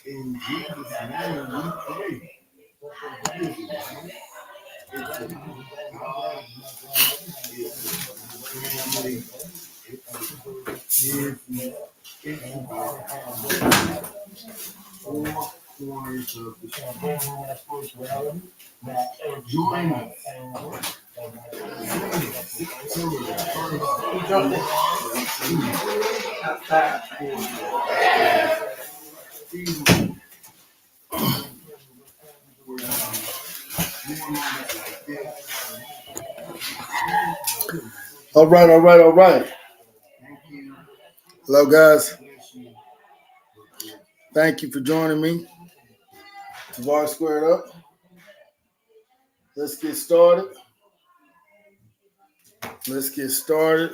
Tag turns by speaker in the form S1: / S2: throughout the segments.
S1: In Jesus' name we pray. It's a God, it's a family, it's about four corners of the spirituality. Join us. September the 1st. All right, all right, all right. Hello, guys. Thank you for joining me. Tavarus Squared Up. Let's get started. Let's get started.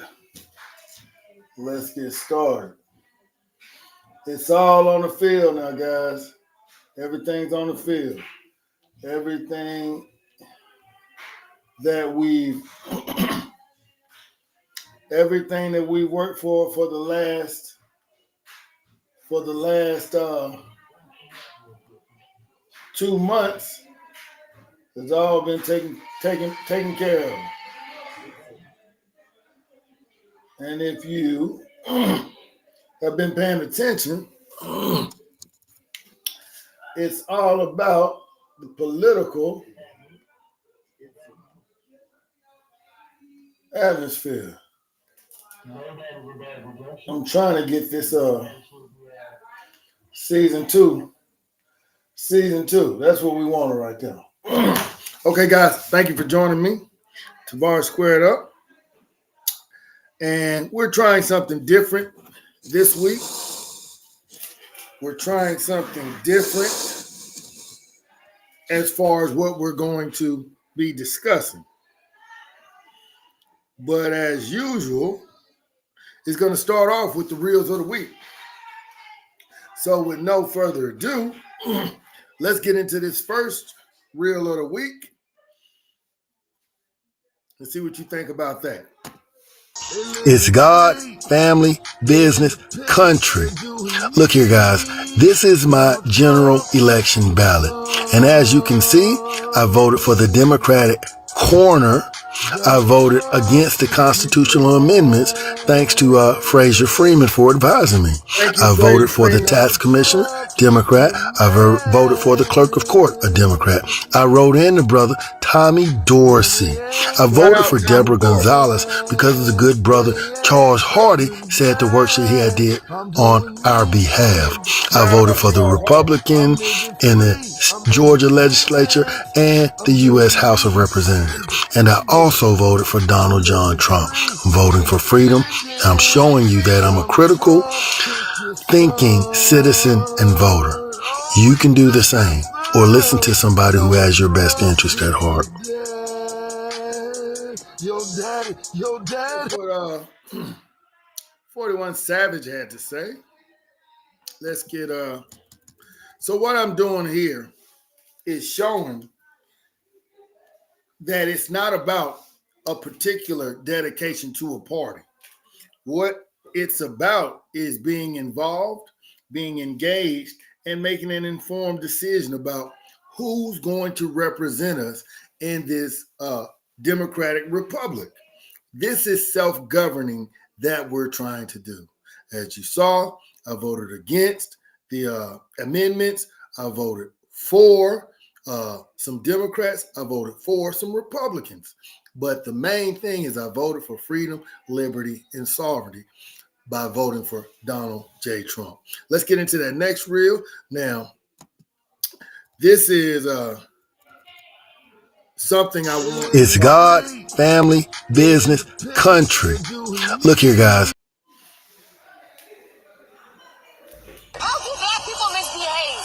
S1: Let's get started. It's all on the field now, guys. Everything's on the field. Everything that we've worked for the last 2 months has all been taken care of. And if you have been paying attention, it's all about the political atmosphere. I'm trying to get this season two. That's what we wanted right now. Okay, guys, thank you for joining me. Tavarus Squared Up. And we're trying something different this week. We're trying something different as far as what we're going to be discussing. But as usual, it's going to start off with the reels of the week. So with no further ado, let's get into this first reel of the week. Let's see what you think about that.
S2: It's God, family, business, country. Look here, guys. This is my general election ballot. And as you can see, I voted for the Democratic corner. I voted against the constitutional amendments thanks to Fraser Freeman for advising me. I voted for the tax commissioner, Democrat. I voted for the clerk of court, a Democrat. I wrote in the brother Tommy Dorsey. I voted for Deborah Gonzalez because of the good brother Charles Hardy said the work that he had did on our behalf. I voted for the Republican in the Georgia legislature and the U.S. House of Representatives. And I also voted for Donald John Trump. I'm voting for freedom. I'm showing you that I'm a critical thinking citizen and voter. You can do the same or listen to somebody who has your best interest at heart.
S1: What 41 Savage had to say. Let's get so what I'm doing here is showing that it's not about a particular dedication to a party. What it's about is being involved, being engaged, and making an informed decision about who's going to represent us in this democratic republic. This is self-governing that we're trying to do. As you saw, I voted against the amendments. I voted for some Democrats. I voted for some Republicans. But the main thing is I voted for freedom, liberty, and sovereignty by voting for Donald J. Trump. Let's get into that next reel. Now, this is something I want.
S2: It's God, family, business, country. Look here, guys.
S3: How do black people misbehave?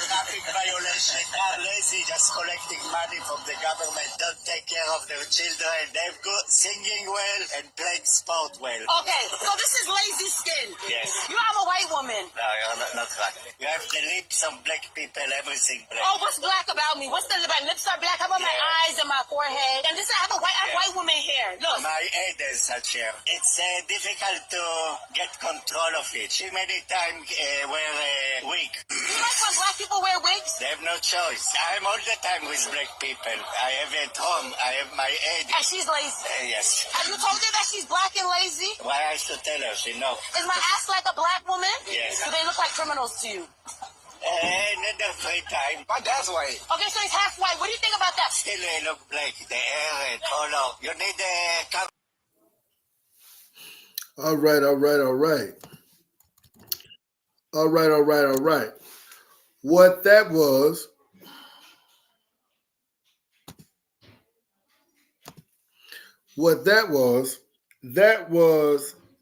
S3: traffic violation. They're lazy, just collecting money from the government. Don't take care of their children. They've got singing well and playing sport well.
S4: Okay, so this is lazy skin.
S3: Yes.
S4: I'm a white woman.
S3: No, you're not right. You have the lips of black people, everything black.
S4: Oh, what's black about me? What's my lips are black? How about my eyes and my forehead? And this, I have white woman hair. Look.
S3: My head is such hair. It's difficult to get control of it. She many times wear a wig.
S4: You like when black people wear wigs?
S3: They have no choice. I'm all the time with black people. I have at home. I have my head.
S4: And she's lazy.
S3: Yes.
S4: Have you told her that she's black and lazy?
S3: Why I should tell her? She know.
S4: Is my ass like a black woman?
S3: Yes.
S4: Do they look like criminals to you?
S3: Not the free time. My dad's white.
S4: Okay, so he's half white. What do you think about that?
S3: Still look black. The hair, color. You need a cover.
S2: All right. What that was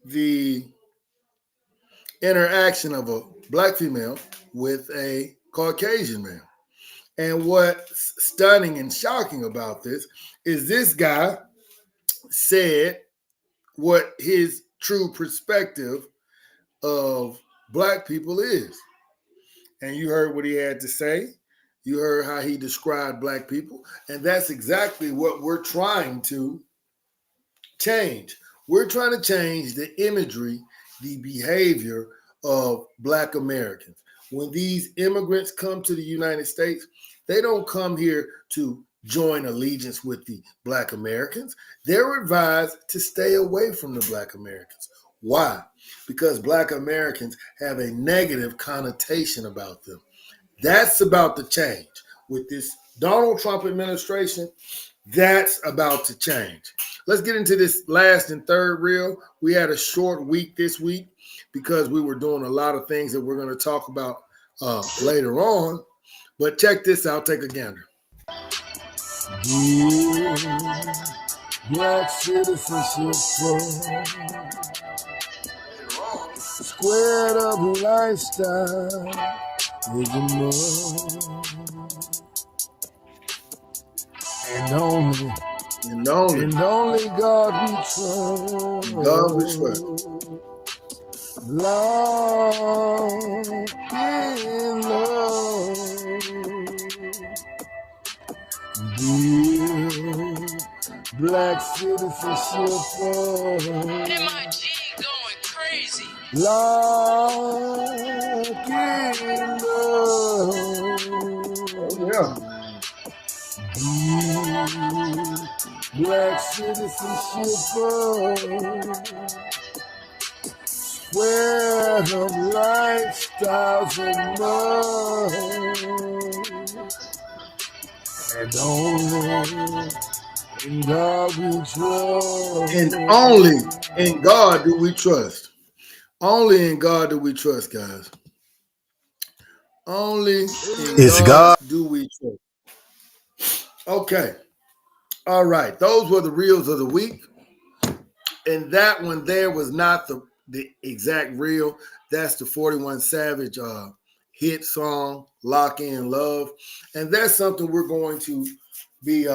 S2: the interaction of a black female with a Caucasian man. And what's stunning and shocking about this is this guy said what his true perspective of black people is. And you heard what he had to say. You heard how he described black people. And that's exactly what we're trying to change. We're trying to change the imagery, the behavior of black Americans. When these immigrants come to the United States, they don't come here to join allegiance with the black Americans. They're advised to stay away from the black Americans. Why? Because black Americans have a negative connotation about them. That's about to change. With this Donald Trump administration, that's about to change. Let's get into this last and third reel. We had a short week this week because we were doing a lot of things that we're going to talk about later on. But check this out. Take a gander. Black citizenship squared up lifestyle is enough. And only God we trust. God we trust. Love in love. Dear black citizenship.
S4: MIG going crazy.
S2: Love in love. Oh, yeah. Black citizenship, square of lifestyles and love, and only in God we trust. And only in God do we trust. Only in God do we trust, guys. Only in God do we trust. Okay. All right. Those were the reels of the week. And that one there was not the exact reel. That's the 41 Savage hit song, Lock In Love. And that's something we're going to be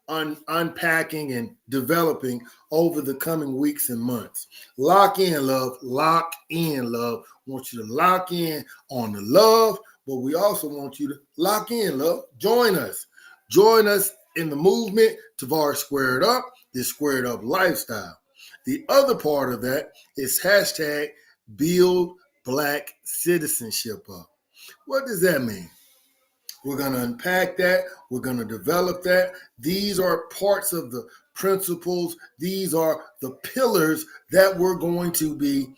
S2: unpacking and developing over the coming weeks and months. Lock in love. Lock in love. I want you to lock in on the love, but we also want you to lock in love. Join us. Join us in the movement, Tavarus Squared Up, this squared up lifestyle. The other part of that is hashtag build black citizenship up. What does that mean? We're going to unpack that. We're going to develop that. These are parts of the principles. These are the pillars that we're going to be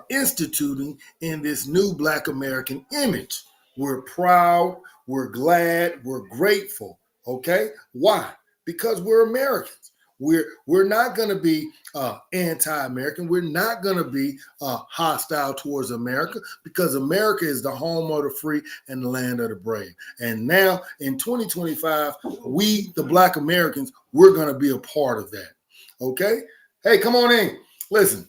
S2: instituting in this new Black American image. We're proud. We're glad. We're grateful. Okay? Why? Because we're Americans. We're not going to be anti-American. We're not going to be hostile towards America because America is the home of the free and the land of the brave. And now in 2025, we, the Black Americans, we're going to be a part of that. Okay? Hey, come on in. Listen,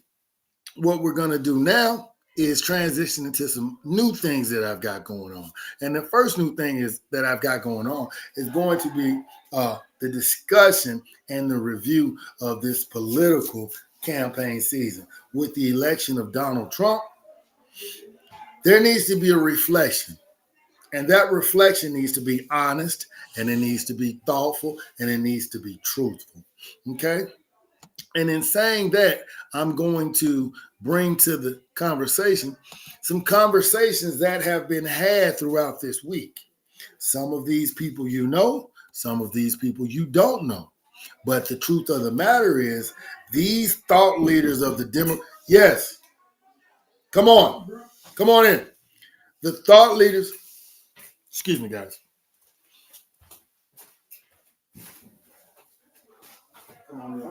S2: what we're going to do now
S1: is transitioning to some new things that I've got going on. And the first new thing is that I've got going on is going to be the discussion and the review of this political campaign season. With the election of Donald Trump, there needs to be a reflection. And that reflection needs to be honest, and it needs to be thoughtful, and it needs to be truthful. Okay? And in saying that, I'm going to bring to the conversation some conversations that have been had throughout this week. Some of these people you know, some of these people you don't know. But the truth of the matter is, these thought leaders of the yes, come on in. The thought leaders, excuse me, guys. Come on in. You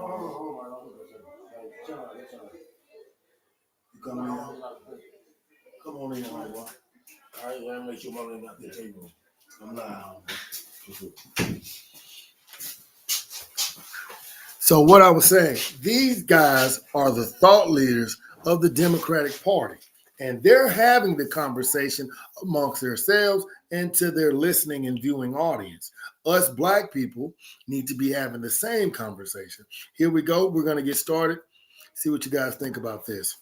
S1: come in. Come on in, my boy. All right, gotta make sure my got the table. I'm loud. So what I was saying, these guys are the thought leaders of the Democratic Party, and they're having the conversation amongst themselves and to their listening and viewing audience. Us Black people need to be having the same conversation. Here we go. We're going to get started. See what you guys think about this.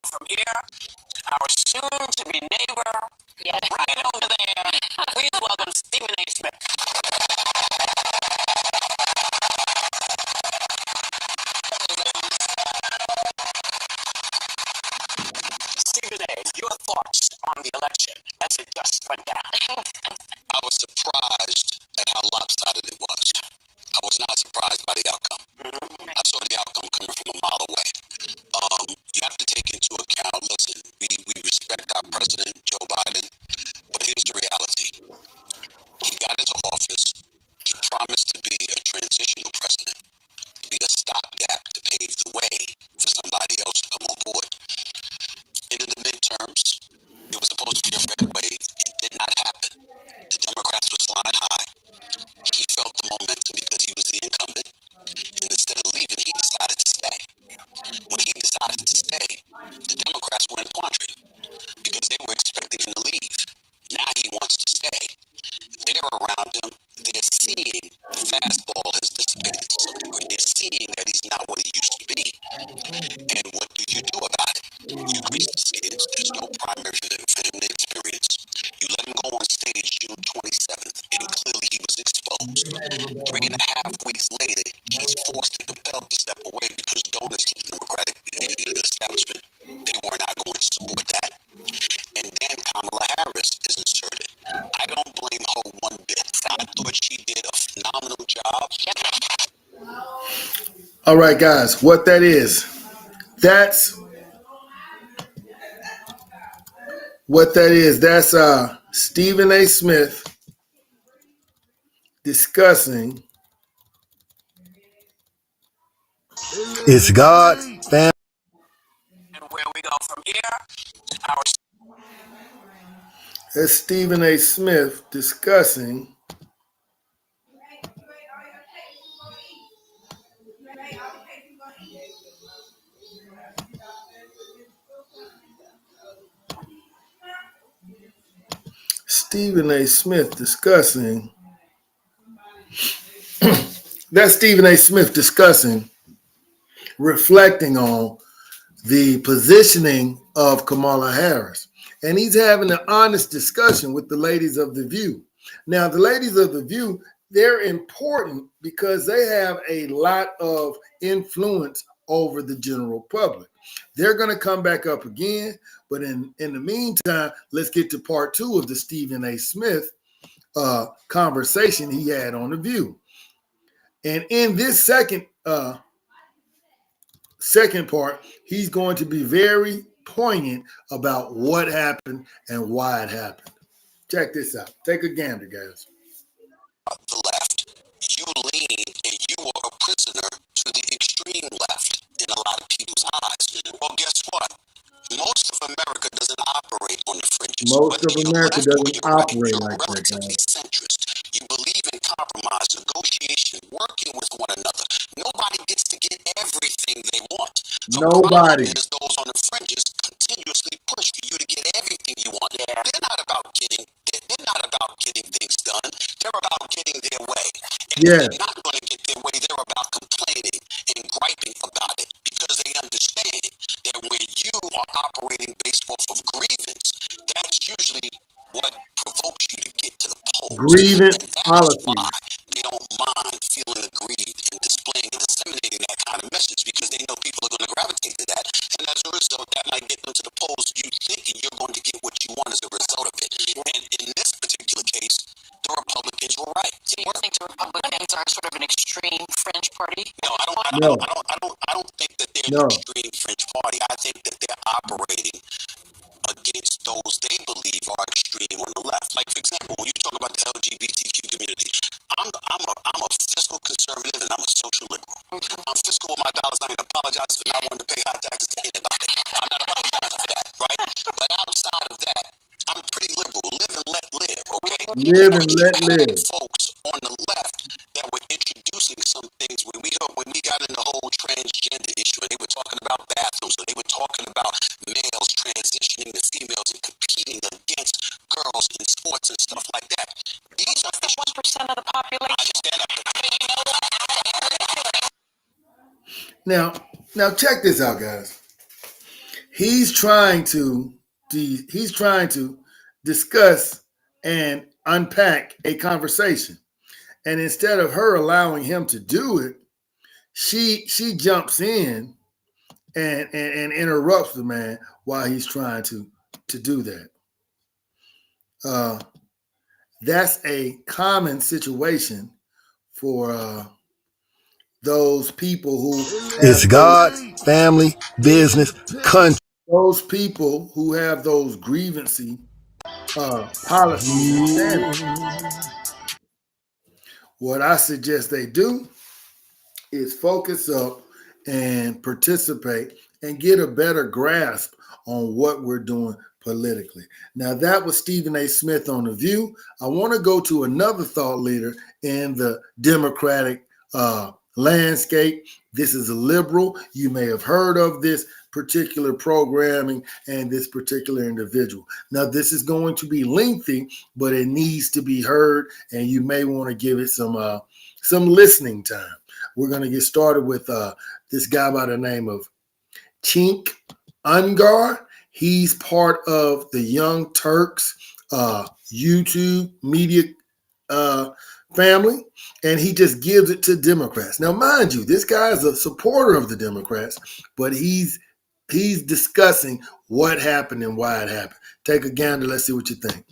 S5: From here, our soon-to-be neighbor, right over there, please welcome Stephen A. Smith. Stephen A., your thoughts on the election as it just went down?
S6: I was surprised at how lopsided it was. I was not surprised by the outcome. I saw the outcome coming from a mile away. You have to take into account, listen, we respect our president, Joe Biden, but here's the reality. He got into office, he promised to be a transitional president, to be a stopgap to pave the way for somebody else to come on board. And in the midterms, it was supposed to be a red wave. It did not happen. The Democrats were flying high. He felt the momentum because he was the incumbent. And instead of leaving, he decided to stay. When he decided to stay, the Democrats were in quandary because they were expecting him to leave. Now he wants to stay. They're around him. They're seeing the fastball has dissipated to some degree. They're seeing that he's not what he used to be. And what do you do about it? You grease the skids. There's no primary for him to experience. You let him go on stage June 27th, and clearly he was exposed. 3.5 weeks later, he's forced and compelled to step away because donors to the Democratic establishment, they were not going to support that. And then Kamala Harris is inserted. I don't blame her one bit. I thought she did a phenomenal job.
S1: All right, guys, what that is, that's what that is. That's Stephen A. Smith discussing.
S2: It's God, family.
S5: And where we go from here, our
S1: That's Stephen A. Smith discussing that's Stephen A. Smith discussing, reflecting on the positioning of Kamala Harris. And he's having an honest discussion with the ladies of The View. Now, the ladies of The View, they're important because they have a lot of influence over the general public. They're going to come back up again. But in the meantime, let's get to part 2 of the Stephen A. Smith conversation he had on The View. And in this second part, he's going to be very poignant about what happened and why it happened. Check this out. Take a gander, guys.
S6: The left, you lean and you are a prisoner to the extreme left in a lot of people's eyes. Well, guess what? Most of America doesn't operate on the fringes.
S1: Most of America doesn't operate like that,
S6: relatively
S1: guys.
S6: centrist. You believe in compromise, negotiation, working with one another. Nobody gets to get everything they want. The
S1: Nobody.
S6: problem is those on the fringes getting things done. They're about getting their way. And
S1: Yeah.
S6: if they're not going to get their way, they're about complaining and griping about it because they understand that when you are operating based off of grievance, that's usually what provokes you to get to the polls.
S1: Grievance
S6: And that is
S1: policy.
S6: why they don't mind feeling aggrieved and displaying and disseminating that kind of message because they know people are going to gravitate to that. And as a result, that might get them to the polls you thinking you're going to get what you want as a result of it. And in this particular case, the Republicans were right.
S5: Do you think the Republicans are sort of an extreme fringe party?
S6: No, I don't think that they're
S1: No.
S6: an extreme fringe party. I think that they're operating against those they believe are extreme on the left. Like, for example, when you talk about the LGBTQ community, I'm a fiscal conservative and I'm a social liberal. I'm fiscal with my dollars. I ain't apologizing for not wanting to pay high taxes to anybody. I'm not apologizing for that, right? But outside of that, I'm pretty liberal. Live and let live, okay?
S1: Live and let live.
S6: Folks on the left that were introducing some things when we got in the whole transgender issue, and they were talking about bathrooms, or they were talking about males transitioning to females and competing against girls in sports and stuff like that. These are
S5: the 1% of the population.
S6: I understand
S1: Now
S6: that.
S1: Now check this out, guys. He's trying to discuss and unpack a conversation. And instead of her allowing him to do it, she jumps in and interrupts the man while he's trying to do that. That's a common situation for those people who
S2: It's God, family, business, country.
S1: Those people who have those grievancy policies and standards. What I suggest they do is focus up and participate and get a better grasp on what we're doing politically. Now, that was Stephen A. Smith on The View. I want to go to another thought leader in the Democratic landscape. This is a liberal. You may have heard of this particular programming and this particular individual. Now, this is going to be lengthy, but it needs to be heard, and you may want to give it some listening time. We're going to get started with this guy by the name of Chink Ungar. He's part of the Young Turks YouTube media family, and he just gives it to Democrats. Now, mind you, this guy is a supporter of the Democrats, but he's discussing what happened and why it happened. Take a gander. Let's see what you think.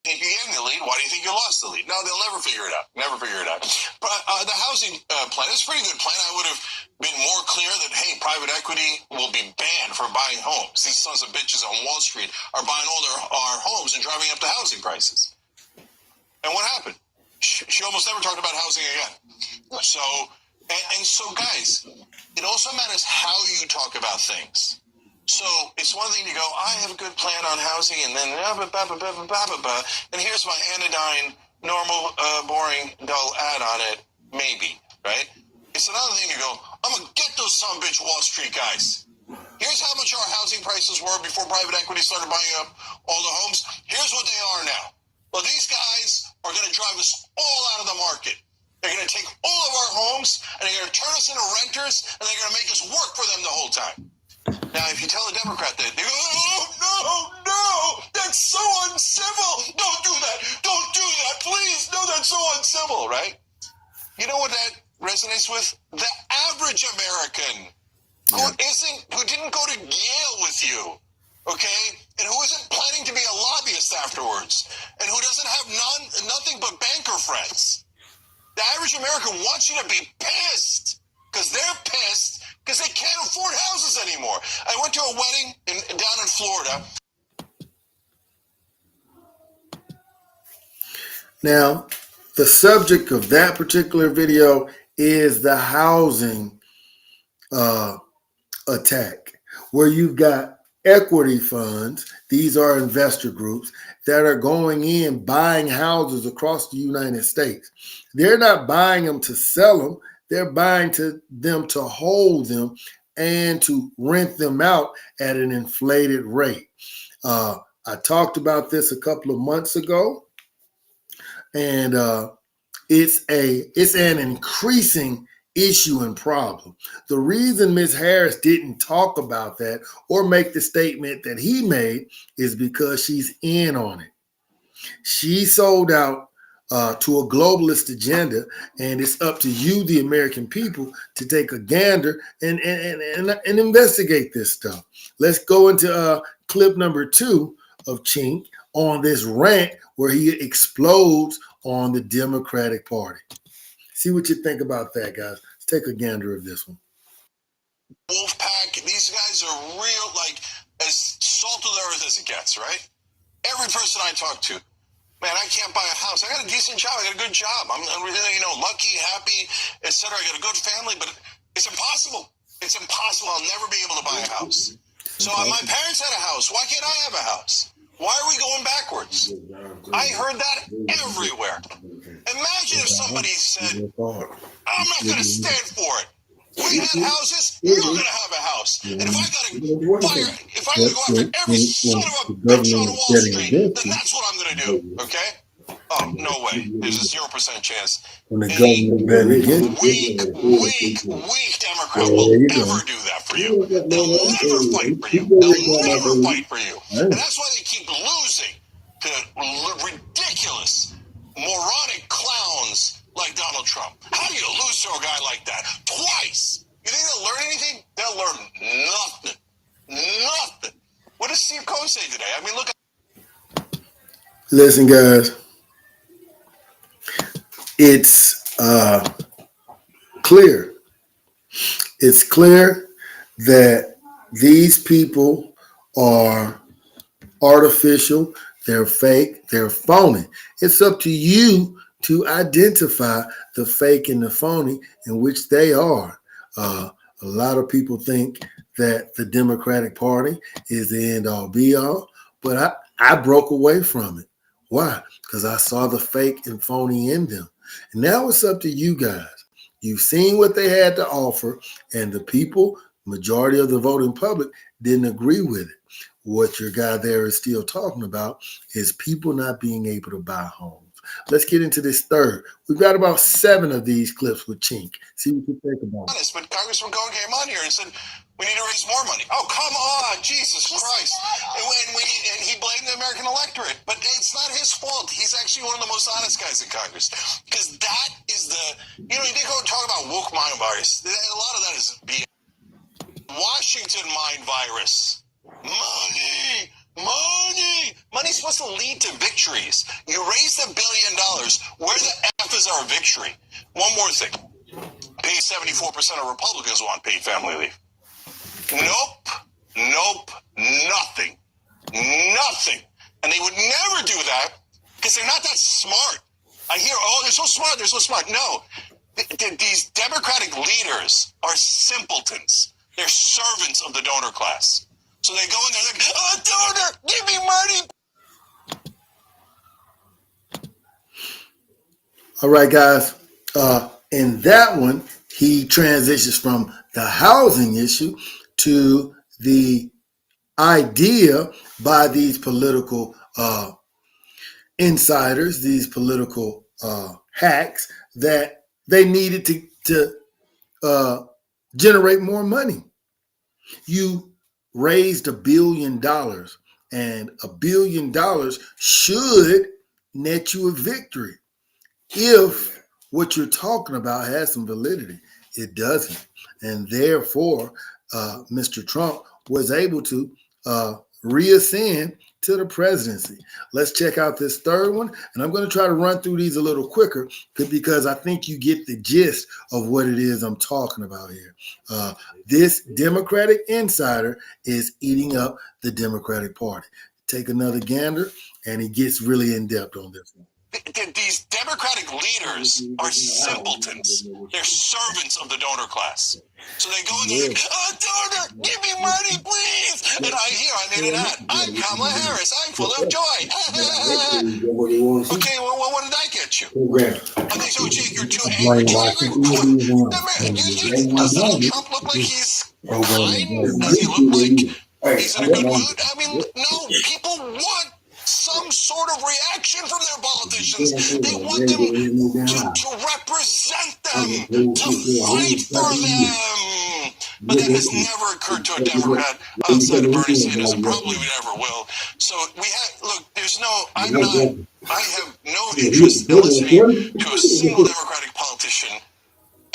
S7: You gave me the lead. Why do you think you lost the lead? No, they'll never figure it out. Never figure it out. But the housing plan is a pretty good plan. I would have been more clear that, hey, private equity will be banned for buying homes. These sons of bitches on Wall Street are buying all our homes and driving up the housing prices. And what happened? She almost never talked about housing again. So, so guys, it also matters how you talk about things. So it's one thing to go, I have a good plan on housing, and then and here's my anodyne, normal, boring, dull ad on it, maybe, right? It's another thing to go, I'm going to get those son-of-bitch Wall Street guys. Here's how much our housing prices were before private equity started buying up all the homes. Here's what they are now. Well, these guys are going to drive us all out of the market. They're going to take all of our homes, and they're going to turn us into renters, and they're going to make us work for them the whole time. Now, if you tell a Democrat that, they go, oh, no, that's so uncivil. Don't do that, please. No, that's so uncivil, right? You know what that resonates with? The average American who didn't go to Yale with you, okay, and who isn't planning to be a lobbyist afterwards, and who doesn't have nothing but banker friends. The average American wants you to be pissed because they're pissed because they can't afford houses anymore. I went to a wedding down in Florida.
S1: Now, the subject of that particular video is the housing attack, where you've got equity funds. These are investor groups that are going in, buying houses across the United States. They're not buying them to sell them. They're buying them to hold them and to rent them out at an inflated rate. I talked about this a couple of months ago, and it's an increasing issue and problem. The reason Ms. Harris didn't talk about that or make the statement that he made is because she's in on it. She sold out to a globalist agenda, and it's up to you, the American people, to take a gander and investigate this stuff. Let's go into clip number 2 of Chink on this rant where he explodes on the Democratic Party. See what you think about that, guys. Let's take a gander of this one.
S7: Wolfpack, these guys are real, like, as salt of the earth as it gets, right? Every person I talk to, man, I can't buy a house. I got a decent job. I got a good job. I'm really, lucky, happy, etc. I got a good family, but it's impossible. It's impossible. I'll never be able to buy a house. So my parents had a house. Why can't I have a house? Why are we going backwards? I heard that everywhere. Imagine if somebody said, I'm not going to stand for it. We had houses, you're going to have a house. And if I got to go after every son of a bitch on Wall Street, then that's what I'm going to do, okay? Oh, no way. There's a 0% chance any weak Democrat will ever do that for you. They'll never fight for you. They'll never fight for you. And that's why they keep losing to ridiculous, moronic clowns like Donald Trump. How do you lose to a guy like that? Twice. You think they'll learn anything? They'll learn nothing. Nothing. What does Steve Cohen say today? I mean, look at...
S1: Listen, guys. It's clear. It's clear that these people are artificial, they're fake, they're phony. It's up to you to identify the fake and the phony, in which they are. A lot of people think that the Democratic Party is the end-all be-all, but I broke away from it. Why? Because I saw the fake and phony in them. And now it's up to you guys. You've seen what they had to offer, and the people, majority of the voting public, didn't agree with it. What your guy there is still talking about is people not being able to buy homes. Let's get into this third. We've got about 7 of these clips with Chink. See what you think about it.
S7: But Congressman Cohen came on here and said, we need to raise more money. Oh, come on, Jesus Christ. And he blamed the American electorate. But it's not his fault. He's actually one of the most honest guys in Congress. Because that is you did go and talk about woke mind virus. A lot of that is BS. Washington mind virus. Money. Money's supposed to lead to victories. You raise $1 billion. Where the F is our victory? One more thing. 74% of Republicans want paid family leave. Nope. Nothing. And they would never do that because they're not that smart. I hear, they're so smart. No. These Democratic leaders are simpletons. They're servants of the donor class. So they go in there, they're like, donor, give me money.
S1: All right, guys. In that one, he transitions from the housing issue to the idea by these political insiders, these political hacks, that they needed to generate more money. You raised $1 billion, and $1 billion should net you a victory. If what you're talking about has some validity, it doesn't. And therefore, Mr. Trump was able to reascend to the presidency. Let's check out this third one. And I'm going to try to run through these a little quicker because I think you get the gist of what it is I'm talking about here. This Democratic insider is eating up the Democratic Party. Take another gander, and he gets really in depth on this one.
S7: These Democratic leaders are simpletons. They're servants of the donor class. So they go in there, donor, give me money, please. And I made an ad. I'm Kamala Harris. I'm full of joy. Okay, well, what did I get you? Okay, so you're too angry. Does Donald Trump look like he's fine? Does he look like he's in a good mood? I mean, no, people want politicians. They want them to represent them, to fight for them. But that has never occurred to a Democrat outside of Bernie Sanders, and probably never will. So I have no interest in listening to a single Democratic politician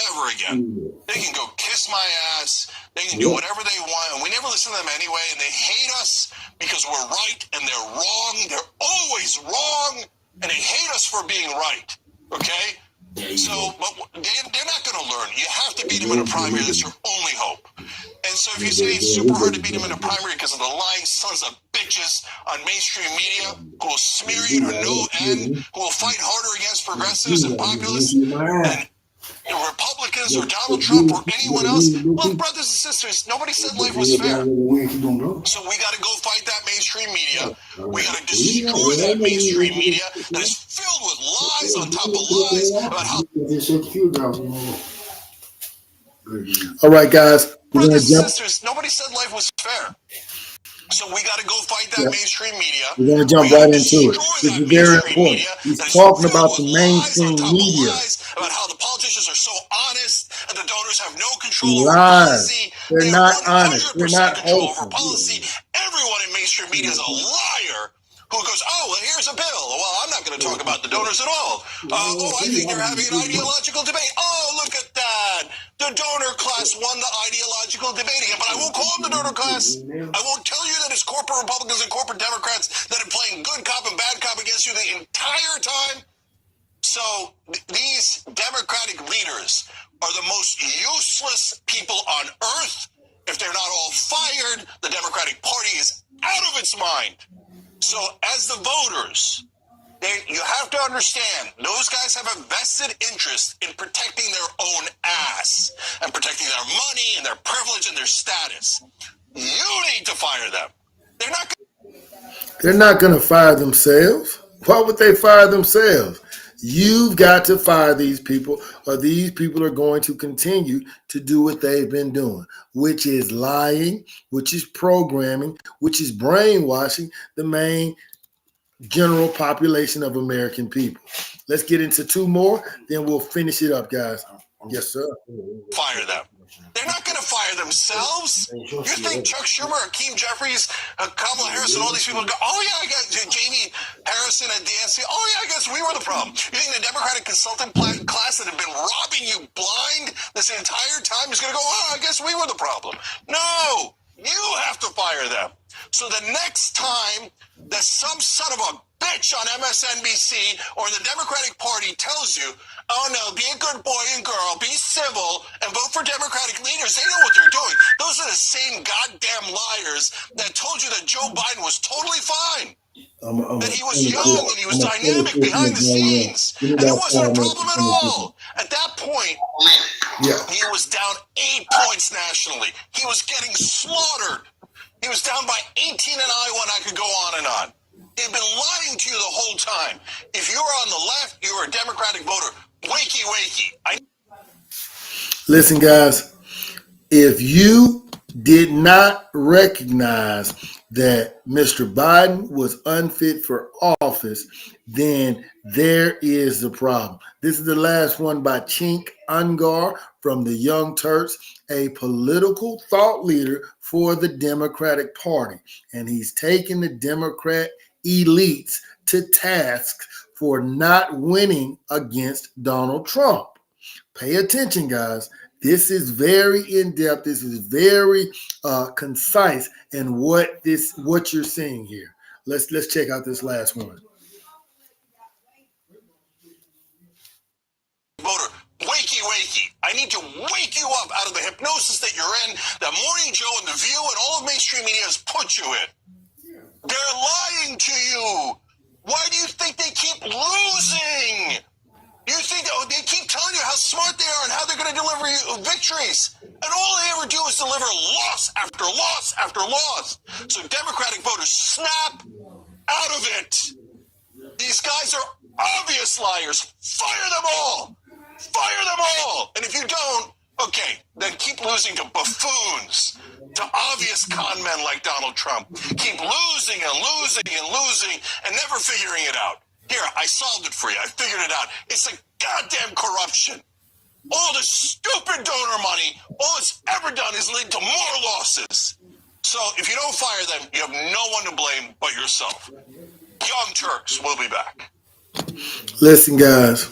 S7: ever again. They can go kiss my ass. They can do whatever they want, and we never listen to them anyway. And they hate us because we're right, and they're wrong. They're always wrong, and they hate us for being right. Okay? So, but they're not going to learn. You have to beat them in a primary. That's your only hope. And so if you say it's super hard to beat them in a primary because of the lying sons of bitches on mainstream media who will smear you to no end, who will fight harder against progressives and populists and Republicans or Donald Trump or anyone else, well, brothers and sisters, nobody said life was fair. So we got to go fight that mainstream media. We got to destroy that mainstream media that is filled with lies on top of lies about how.
S1: All right, guys.
S7: Brothers and sisters, nobody said life was fair. So we got to go fight that mainstream media.
S1: We're going to jump right into it. This is very important. He's talking about the mainstream media.
S7: About how the politicians are so honest and the donors have no control over
S1: Lies.
S7: policy.
S1: They're not honest. They're not
S7: control over
S1: open.
S7: policy. Everyone in mainstream media is a liar who goes, oh, well, here's a bill. Well, I'm not going to talk about the donors at all. I think they're having an ideological debate. Oh, look at that. The donor class won the ideological debating. But I won't call them the donor class. I won't tell you that it's corporate Republicans and corporate Democrats that are playing good cop and bad cop against you the entire time. So these Democratic leaders are the most useless people on earth. If they're not all fired, the Democratic Party is out of its mind. So as the voters, you have to understand, those guys have a vested interest in protecting their own ass and protecting their money and their privilege and their status. You need to fire them. They're not
S1: going to fire themselves. Why would they fire themselves? You've got to fire these people, or these people are going to continue to do what they've been doing, which is lying, which is programming, which is brainwashing the main general population of American people. Let's get into two more, then we'll finish it up, guys. Yes, sir.
S7: Fire them. They're not going to fire themselves. You think Chuck Schumer, Hakeem Jeffries, Kamala Harris, and all these people go, oh, yeah, I guess Jamie Harrison and DNC, oh, yeah, I guess we were the problem. You think the Democratic consultant class that had been robbing you blind this entire time is going to go, oh, I guess we were the problem. No, you have to fire them. So the next time that some son of a bitch on MSNBC or the Democratic Party tells you, oh no, be a good boy and girl, be civil, and vote for Democratic leaders, they know what they're doing. Those are the same goddamn liars that told you that Joe Biden was totally fine. That he was young and he was dynamic behind the scenes. And it wasn't a problem at all. At that point, he was down 8 points nationally. He was getting slaughtered. He was down by 18 in Iowa, and I could go on and on. They've been lying to you the whole time. If you're on the left, you're a Democratic voter. Wakey, wakey.
S1: Listen, guys, if you did not recognize that Mr. Biden was unfit for office, then there is the problem. This is the last one by Chink Ungar from the Young Turks, a political thought leader for the Democratic Party. And he's taken the Democrat elites to task for not winning against Donald Trump. Pay attention, guys. This is very in-depth. This is very concise in what you're seeing here. Let's check out this last one.
S7: Voter, wakey, wakey. I need to wake you up out of the hypnosis that you're in, that Morning Joe and The View and all of mainstream media has put you in. They're lying to you. Why do you think they keep losing? You think they keep telling you how smart they are and how they're going to deliver you victories. And all they ever do is deliver loss after loss after loss. So Democratic voters, snap out of it. These guys are obvious liars. Fire them all. Fire them all. And if you don't, okay, then keep losing to buffoons, to obvious con men like Donald Trump. Keep losing and losing and losing and never figuring it out. Here, I solved it for you. I figured it out. It's a goddamn corruption. All the stupid donor money, all it's ever done is lead to more losses. So if you don't fire them, you have no one to blame but yourself. Young Turks will be back.
S1: Listen, guys.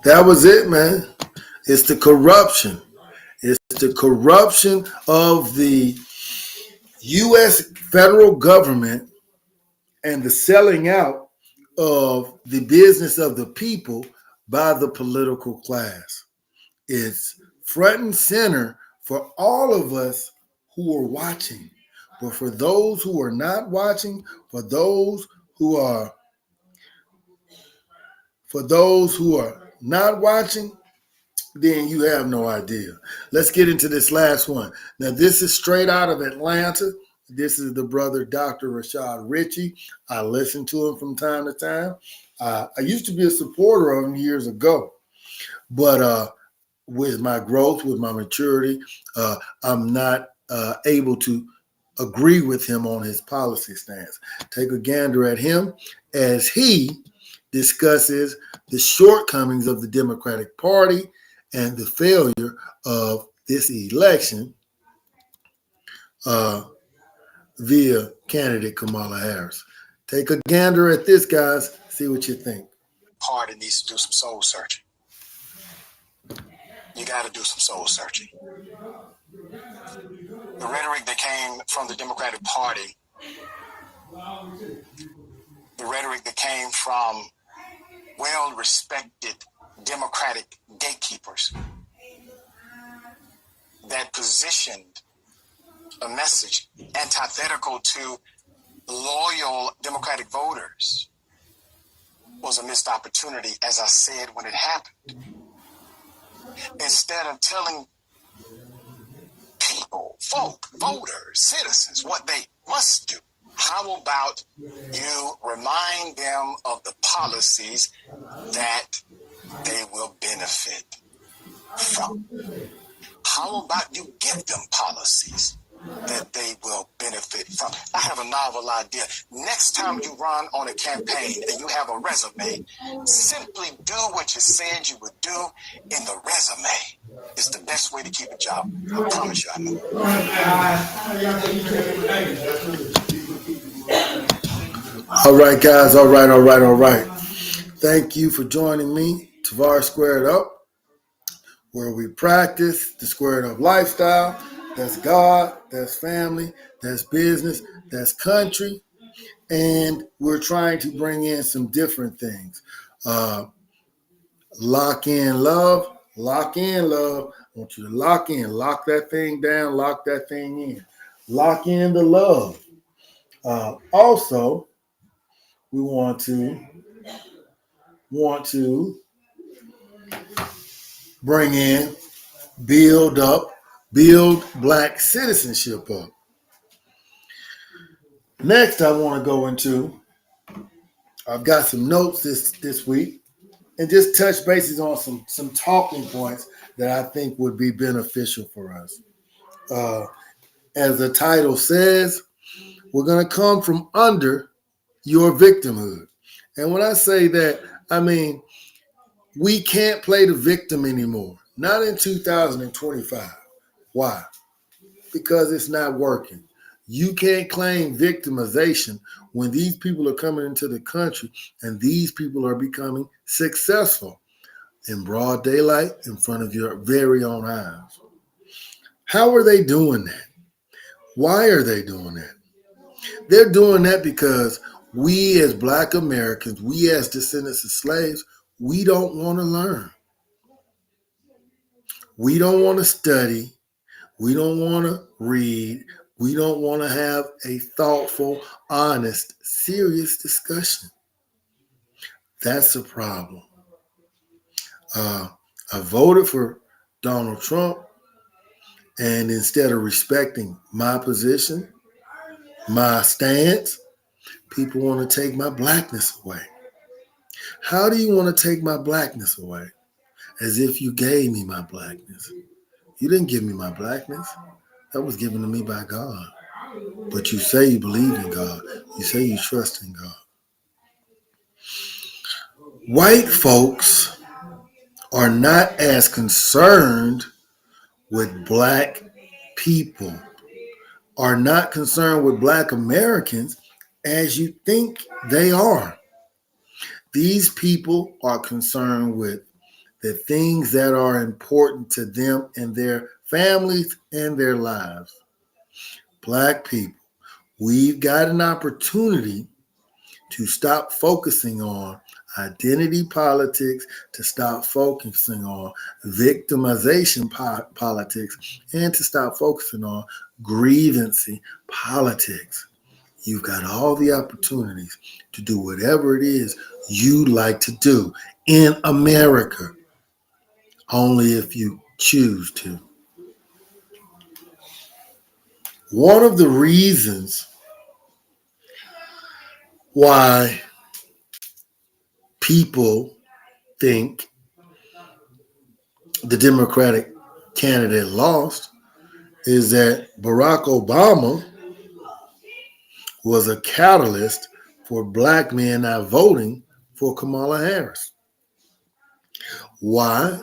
S1: That was it, man. It's the corruption. It's the corruption of the U.S. federal government and the selling out of the business of the people by the political class. It's front and center for all of us who are watching. But for those who are not watching, for those who are not watching, then you have no idea. Let's get into this last one. Now, this is straight out of Atlanta. This is the brother, Dr. Rashad Ritchie. I listen to him from time to time. I used to be a supporter of him years ago, but with my growth, with my maturity, I'm not able to agree with him on his policy stance. Take a gander at him as he discusses the shortcomings of the Democratic Party and the failure of this election via candidate Kamala Harris. Take a gander at this, guys. See what you think.
S8: Party needs to do some soul searching. You got to do some soul searching. The rhetoric that came from the Democratic Party, the rhetoric that came from well-respected Democratic gatekeepers that positioned a message antithetical to loyal Democratic voters was a missed opportunity, as I said when it happened. Instead of telling people, folk, voters, citizens what they must do, how about you remind them of the policies that they will benefit from? How about you give them policies that they will benefit from? I have a novel idea. Next time you run on a campaign and you have a resume, simply do what you said you would do in the resume. It's the best way to keep a job. I promise you I know.
S1: All right, guys. All right. Thank you for joining me, Tavarus Squared Up, where we practice the squared up lifestyle. That's God, that's family, that's business, that's country. And we're trying to bring in some different things. Lock in love. I want you to lock that thing down, lock that thing in. Lock in the love. Also, we want to bring in, build Black citizenship up. Next, I want to go into, I've got some notes this week, and just touch bases on some talking points that I think would be beneficial for us. As the title says, we're going to come from under your victimhood. And when I say that, I mean, we can't play the victim anymore. Not in 2025. Why? Because it's not working. You can't claim victimization when these people are coming into the country and these people are becoming successful in broad daylight in front of your very own eyes. How are they doing that? Why are they doing that? They're doing that because we as Black Americans, we as descendants of slaves, we don't want to learn. We don't want to study. We don't want to read. We don't want to have a thoughtful, honest, serious discussion. That's a problem. I voted for Donald Trump, and instead of respecting my position, my stance, people want to take my Blackness away. How do you want to take my Blackness away? As if you gave me my Blackness. You didn't give me my Blackness. That was given to me by God.
S2: but you say you believe in God. You say you trust in God. White folks are not as concerned with black people, are not concerned with black Americans as you think they are. These people are concerned with the things that are important to them and their families and their lives. Black people, we've got an opportunity to stop focusing on identity politics, to stop focusing on victimization politics, and to stop focusing on grievancy politics. You've got all the opportunities to do whatever it is you like to do in America, only if you choose to. One of the reasons why people think the Democratic candidate lost is that Barack Obama was a catalyst for black men not voting for Kamala Harris. Why?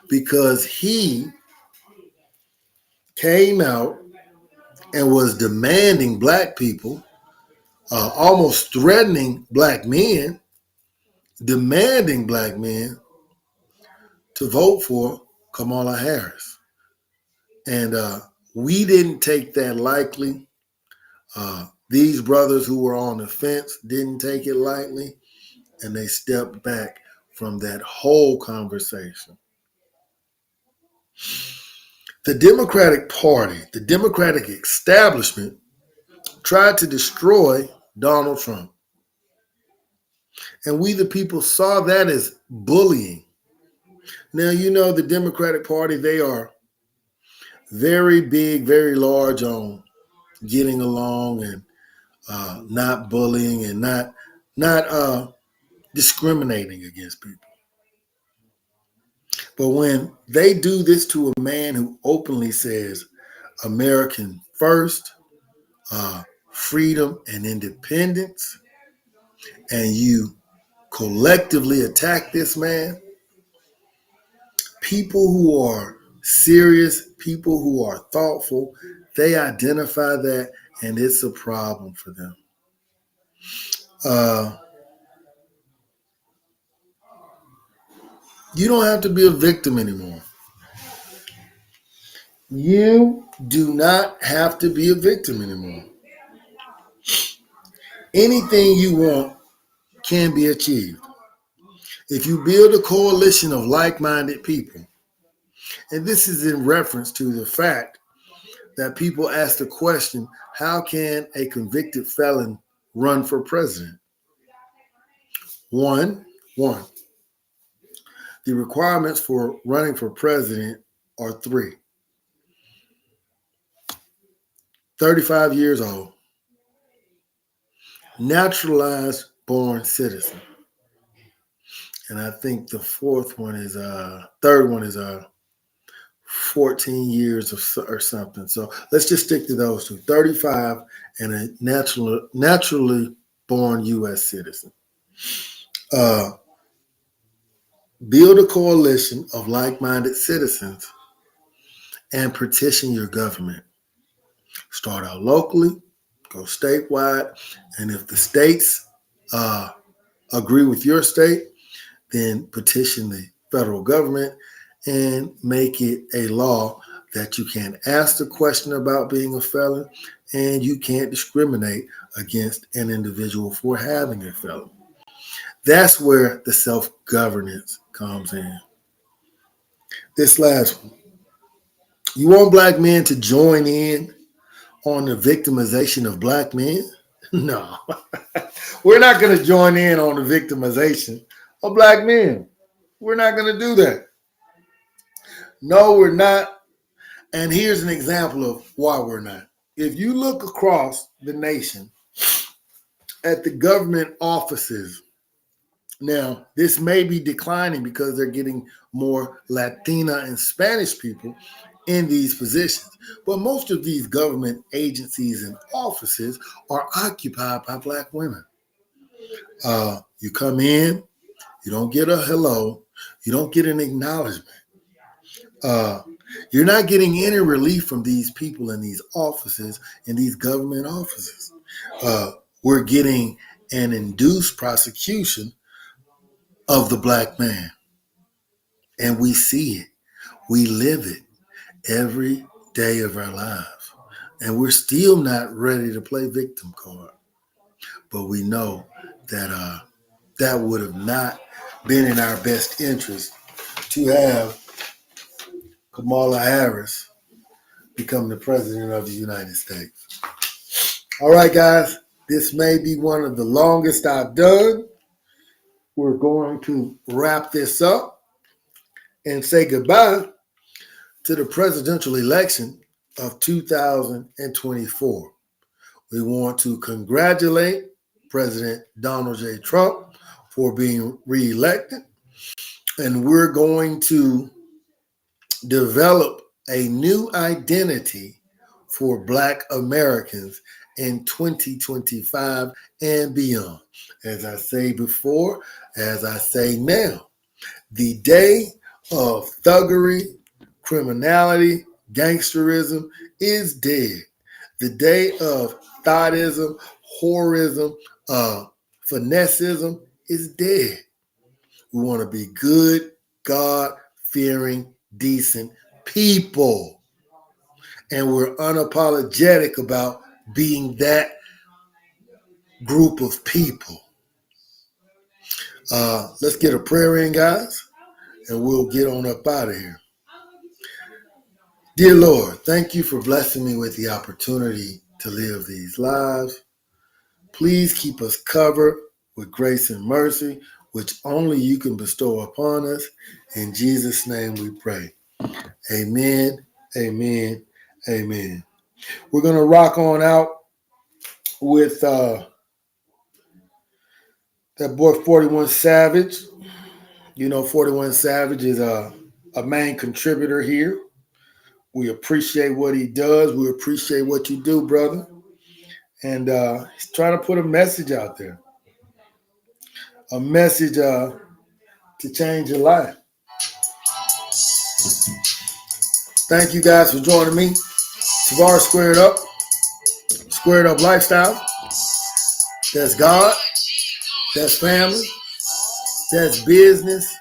S2: Because he came out and was demanding black people, almost threatening black men, demanding black men to vote for Kamala Harris. And we didn't take that lightly. These brothers who were on the fence didn't take it lightly, and they stepped back from that whole conversation. The Democratic Party, the Democratic establishment, tried to destroy Donald Trump. And we, the people, saw that as bullying. Now, you know, the Democratic Party, they are very big, very large on getting along and not bullying and not discriminating against people. But when they do this to a man who openly says American first, freedom and independence, and you collectively attack this man, people who are serious, people who are thoughtful, they identify that, and it's a problem for them. You don't have to be a victim anymore. You do not have to be a victim anymore. Anything you want can be achieved. If you build a coalition of like-minded people, and this is in reference to the fact that people ask the question, how can a convicted felon run for president? One, the requirements for running for president are 3. 35 years old, naturalized born citizen. And I think the third one is 14 years or something. So let's just stick to those 2, 35 and a naturally born U.S. citizen. Build a coalition of like-minded citizens and petition your government. Start out locally, go statewide, and if the states agree with your state, then petition the federal government and make it a law that you can't ask the question about being a felon and you can't discriminate against an individual for having a felon. That's where the self-governance comes in. This last one. You want black men to join in on the victimization of black men? No. We're not going to join in on the victimization of black men. We're not going to do that. No, we're not. And here's an example of why we're not. If you look across the nation at the government offices, now this may be declining because they're getting more Latina and Spanish people
S1: in these positions. But most of these government agencies and offices are occupied by Black women. You come in, you don't get a hello, you don't get an acknowledgement. You're not getting any relief from these people in these offices, in these government offices. We're getting an induced prosecution of the Black man. And we see it. We live it every day of our lives. And we're still not ready to play victim card. But we know that that would have not been in our best interest to have Kamala Harris become the president of the United States. All right, guys, this may be one of the longest I've done. We're going to wrap this up and say goodbye to the presidential election of 2024. We want to congratulate President Donald J. Trump for being reelected, and we're going to develop a new identity for Black Americans in 2025 and beyond. As I say before, as I say now, the day of thuggery, criminality, gangsterism is dead. The day of thoughtism, whorism, finessism is dead. We want to be good, God-fearing, decent people. And we're unapologetic about being that group of people. Let's get a prayer in, guys, and we'll get on up out of here. Dear Lord, thank you for blessing me with the opportunity to live these lives. Please keep us covered with grace and mercy, which only you can bestow upon us. In Jesus' name we pray. Amen, amen, amen. We're going to rock on out with that boy 41 Savage. You know, 41 Savage is a main contributor here. We appreciate what he does. We appreciate what you do, brother. And he's trying to put a message out there. A message to change your life. Thank you guys for joining me. Tavarus Squared Up Lifestyle. That's God. That's family. That's business.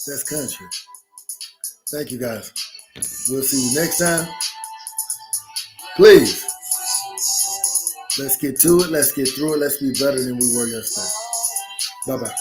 S1: That's country. Thank you guys. We'll see you next time. Please, let's get to it. Let's get through it. Let's be better than we were yesterday. Bye-bye.